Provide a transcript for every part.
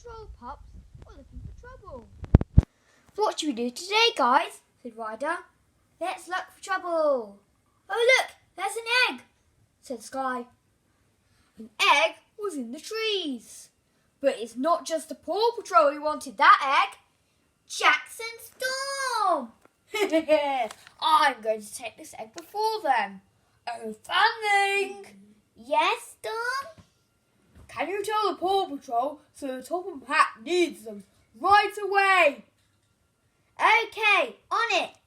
Patrol pups are looking for trouble. What should we do today, guys? Said Ryder. Let's look for trouble. Oh look, there's an egg, said Sky. An egg was in the trees. But it's not just the Paw Patrol who wanted that egg. Jackson Storm! I'm going to take this egg before them. Oh, Fanning! Yes, Storm? Can you tell the Paw Patrol so Topham Hatt needs them right away? Okay, on it.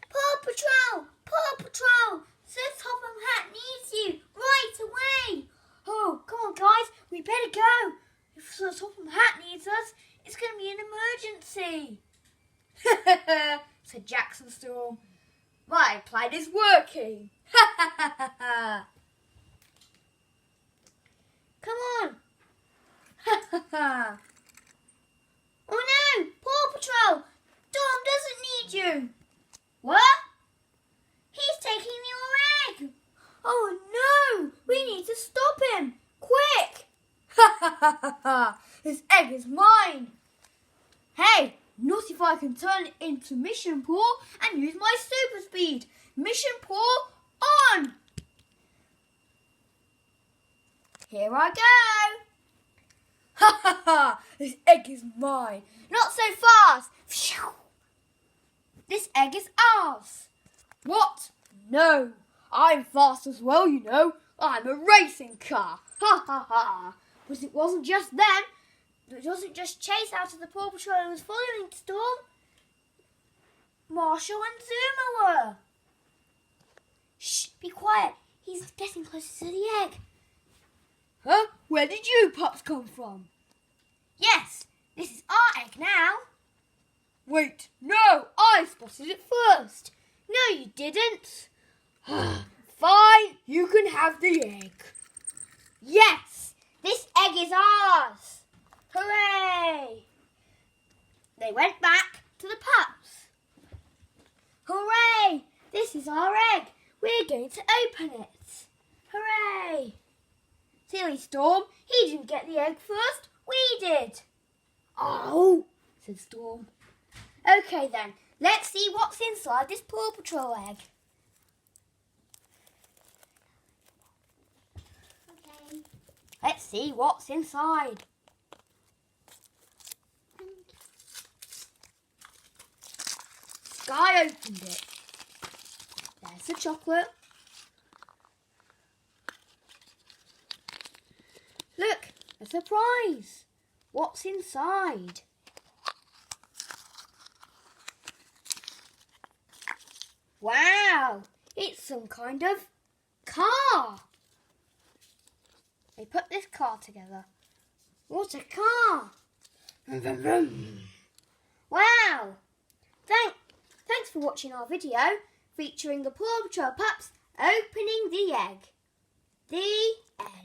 Paw Patrol! Paw Patrol! Sir Topham Hatt needs you right away. Oh, come on, guys, we better go. If Sir Topham Hatt needs us, it's going to be an emergency. Said Jackson Storm. My plan is working. Come on. Oh no, Paw Patrol. Storm doesn't need you. What? He's taking your egg. Oh no, we need to stop him. Quick. This egg is mine. Hey, not if I can turn it into Mission Paw and use my super speed. Mission Paw on. Here I go. Ha ha ha, this egg is mine. Not so fast. Phew. This egg is ours. What? No, I'm fast as well, you know. I'm a racing car. Ha ha ha. But it wasn't just them. It wasn't just Chase out of the Paw Patrol who was following Storm. Marshall and Zuma were. Shh, be quiet. He's getting closer to the egg. Huh? Where did you pups come from? Yes, this is our egg now. Wait, no, I spotted it first. No, you didn't. Fine, you can have the egg. Yes, this egg is ours. Hooray! They went back to the pups. Hooray! This is our egg. We're going to open it. Hooray! Silly Storm, he didn't get the egg first. We did. Oh, said Storm. Okay then, let's see what's inside this Paw Patrol egg. Okay. Let's see what's inside. Sky opened it. There's the chocolate. Look, a surprise. What's inside? Wow, it's some kind of car. They put this car together. What a car. Wow. Thanks for watching our video featuring the Paw Patrol pups opening the egg. The end.